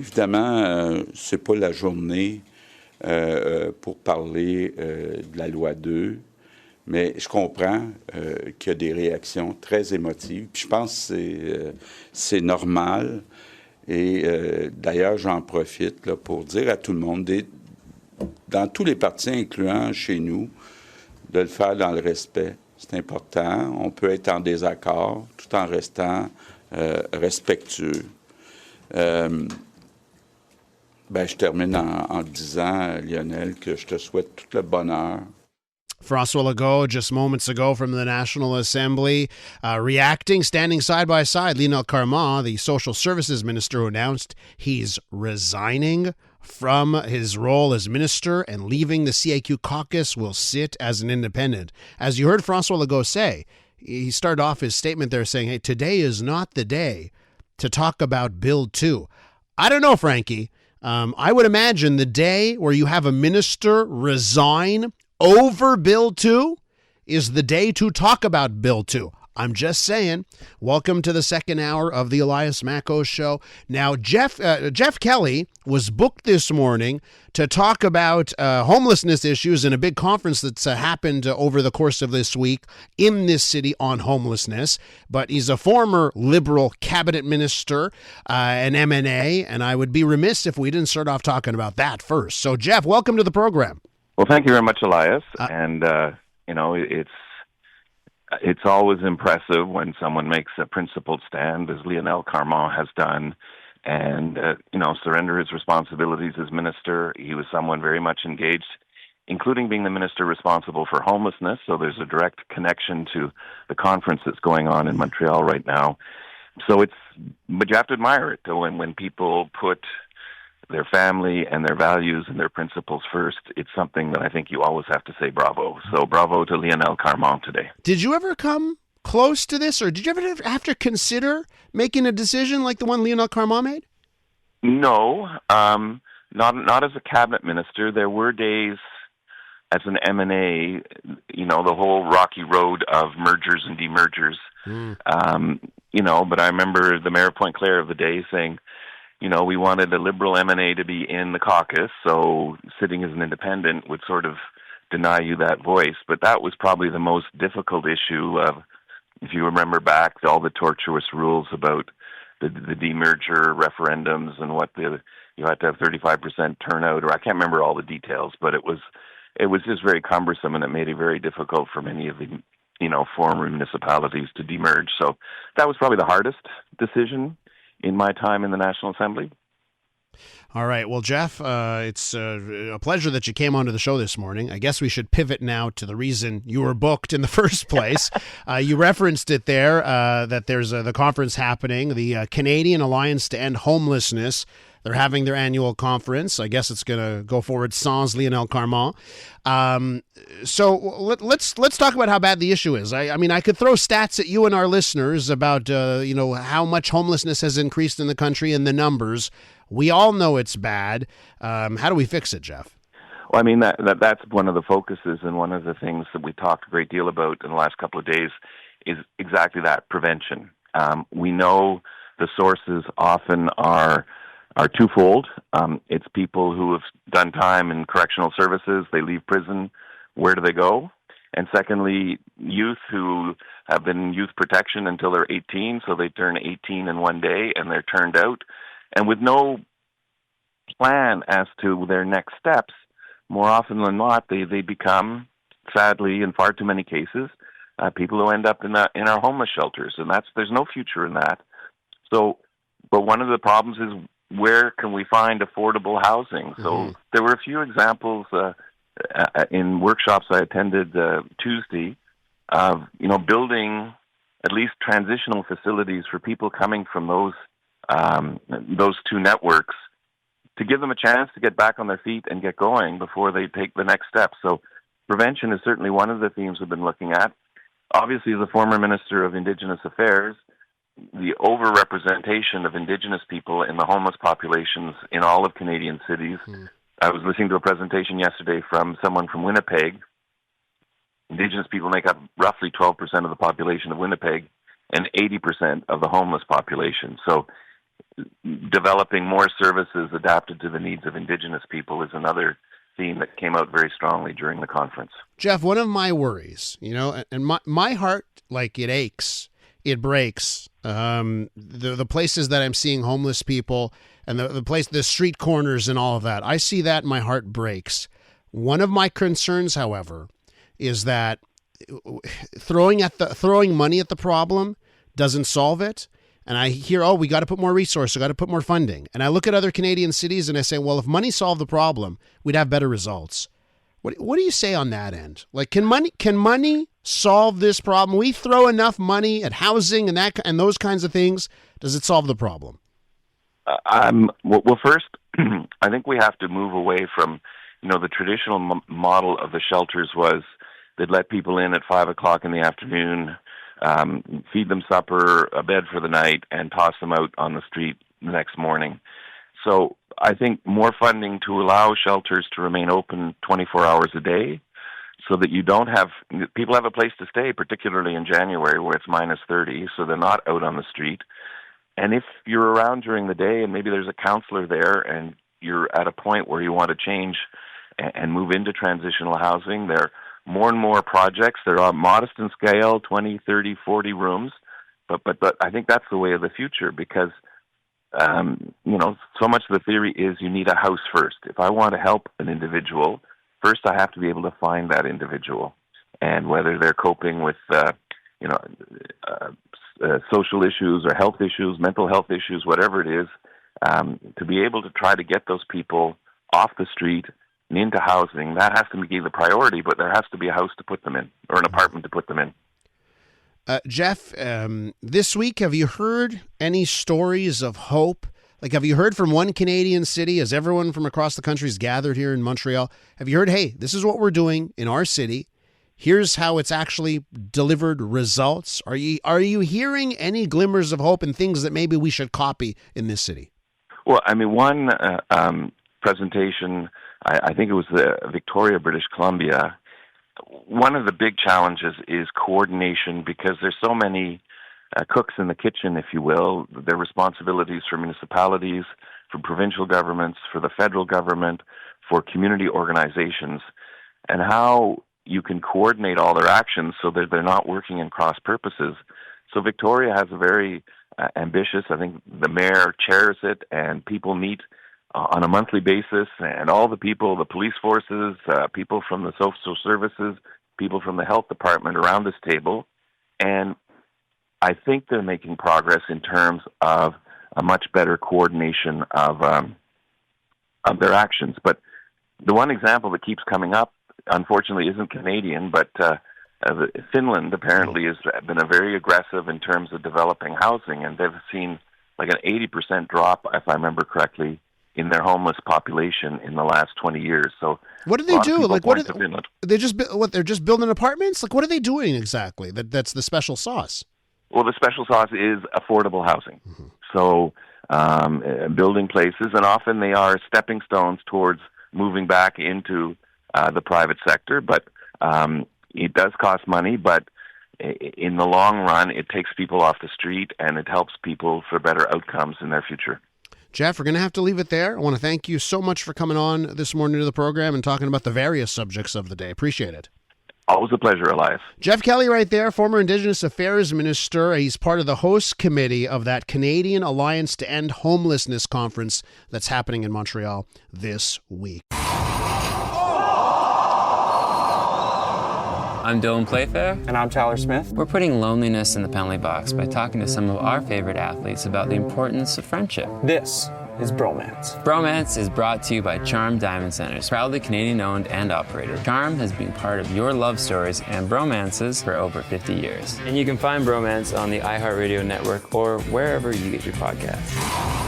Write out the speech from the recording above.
évidemment, c'est pas la journée pour parler de la loi 2, mais je comprends qu'il y a des réactions très émotives. Puis je pense que c'est normal. Et d'ailleurs, j'en profite là, pour dire à tout le monde, dans tous les partis, incluant chez nous, de le faire dans le respect. C'est important. On peut être en désaccord tout en restant respectueux. Je termine en disant, Lionel, que je te souhaite tout le bonheur. François Legault, just moments ago from the National Assembly, reacting, standing side by side. Lionel Carmant, the Social Services Minister, who announced he's resigning from his role as minister and leaving the CAQ caucus, will sit as an independent. As you heard François Legault say, he started off his statement there saying, hey, today is not the day to talk about Bill 2. I don't know, Frankie. I would imagine the day where you have a minister resign over Bill 2 is the day to talk about Bill 2. I'm just saying. Welcome to the second hour of the Elias Macko Show. Now, Geoff Kelley was booked this morning to talk about homelessness issues in a big conference that's happened over the course of this week in this city on homelessness. But he's a former Liberal cabinet minister, an MNA, and I would be remiss if we didn't start off talking about that first. So, Geoff, welcome to the program. Well, thank you very much, Elias. It's always impressive when someone makes a principled stand, as Lionel Carmant has done, and, surrender his responsibilities as minister. He was someone very much engaged, including being the minister responsible for homelessness. So there's a direct connection to the conference that's going on in Montreal right now. But you have to admire it when people put their family and their values and their principles first. It's something that I think you always have to say bravo. So bravo to Lionel Carmant today. Did you ever come close to this, or did you ever have to consider making a decision like the one Lionel Carmant made? No, not as a cabinet minister. There were days as an MNA, the whole rocky road of mergers and demergers. But I remember the Mayor of Pointe Claire of the day saying, we wanted a Liberal MNA to be in the caucus, so sitting as an independent would sort of deny you that voice. But that was probably the most difficult issue of, if you remember back, all the tortuous rules about the demerger referendums and you had to have 35% turnout, or I can't remember all the details, but it was just very cumbersome, and it made it very difficult for many of the former municipalities to demerge. So that was probably the hardest decision in my time in the National Assembly. All right. Well, Geoff, it's a pleasure that you came onto the show this morning. I guess we should pivot now to the reason you were booked in the first place. You referenced it there, that there's the conference happening, the Canadian Alliance to End Homelessness. They're having their annual conference. I guess it's going to go forward sans Lionel Carmant. So let's talk about how bad the issue is. I mean, I could throw stats at you and our listeners about how much homelessness has increased in the country and the numbers. We all know it's bad. How do we fix it, Geoff? Well, I mean, that's one of the focuses, and one of the things that we talked a great deal about in the last couple of days is exactly that, prevention. We know the sources often are twofold. It's people who have done time in correctional services. They leave prison. Where do they go? And secondly, youth who have been in youth protection until they're 18, so they turn 18 in one day and they're turned out. And with no plan as to their next steps, more often than not, they become, sadly, in far too many cases, people who end up in our homeless shelters. And there's no future in that. So, but one of the problems is, where can we find affordable housing? So there were a few examples in workshops I attended Tuesday of building at least transitional facilities for people coming from those two networks to give them a chance to get back on their feet and get going before they take the next step. So prevention is certainly one of the themes we've been looking at. Obviously, as a former Minister of Indigenous Affairs, the overrepresentation of Indigenous people in the homeless populations in all of Canadian cities. I was listening to a presentation yesterday from someone from Winnipeg. Indigenous people make up roughly 12% of the population of Winnipeg and 80% of the homeless population. So developing more services adapted to the needs of Indigenous people is another theme that came out very strongly during the conference. Geoff, one of my worries, and my heart, like, it aches, it breaks. The places that I'm seeing homeless people and the street corners and all of that, I see that and my heart breaks. One of my concerns, however, is that throwing money at the problem doesn't solve it. And I hear, we got to put more resources, got to put more funding. And I look at other Canadian cities and I say, well, if money solved the problem, we'd have better results. What do you say on that end? Like, can money solve this problem? We throw enough money at housing and those kinds of things. Does it solve the problem? Well, first, I think we have to move away from, the traditional model of the shelters was they'd let people in at 5:00 in the afternoon, feed them supper, a bed for the night, and toss them out on the street the next morning. So I think more funding to allow shelters to remain open 24 hours a day so that people have a place to stay, particularly in January where it's -30, so they're not out on the street. And if you're around during the day and maybe there's a counselor there and you're at a point where you want to change and move into transitional housing, there are more and more projects. They're modest in scale, 20, 30, 40 rooms. But I think that's the way of the future because, so much of the theory is you need a house first. If I want to help an individual, first I have to be able to find that individual. And whether they're coping with, social issues or health issues, mental health issues, whatever it is, to be able to try to get those people off the street and into housing, that has to be the priority, but there has to be a house to put them in or an apartment to put them in. Geoff, this week, have you heard any stories of hope? Like, have you heard from one Canadian city as everyone from across the country is gathered here in Montreal? Have you heard, hey, this is what we're doing in our city. Here's how it's actually delivered results. Are you hearing any glimmers of hope and things that maybe we should copy in this city? Well, one presentation, I think it was Victoria, British Columbia. One of the big challenges is coordination because there's so many cooks in the kitchen, if you will. There are responsibilities for municipalities, for provincial governments, for the federal government, for community organizations, and how you can coordinate all their actions so that they're not working in cross purposes. So Victoria has a very ambitious, I think the mayor chairs it, and people meet on a monthly basis, and all the people, the police forces, people from the social services, people from the health department around this table. And I think they're making progress in terms of a much better coordination of their actions. But the one example that keeps coming up, unfortunately, isn't Canadian, but Finland apparently has been very aggressive in terms of developing housing, and they've seen like an 80% drop, if I remember correctly, in their homeless population in the last 20 years. So what do they do? Like, they're just building apartments? Like, what are they doing exactly? That's the special sauce. Well, the special sauce is affordable housing. Mm-hmm. So building places, and often they are stepping stones towards moving back into the private sector. But it does cost money, but in the long run, it takes people off the street and it helps people for better outcomes in their future. Geoff, we're going to have to leave it there. I want to thank you so much for coming on this morning to the program and talking about the various subjects of the day. Appreciate it. Always a pleasure, Elias. Geoff Kelley right there, former Indigenous Affairs Minister. He's part of the host committee of that Canadian Alliance to End Homelessness conference that's happening in Montreal this week. I'm Dylan Playfair. And I'm Tyler Smith. We're putting loneliness in the penalty box by talking to some of our favorite athletes about the importance of friendship. This is Bromance. Bromance is brought to you by Charm Diamond Centers, proudly Canadian-owned and operated. Charm has been part of your love stories and bromances for over 50 years. And you can find Bromance on the iHeartRadio network or wherever you get your podcasts.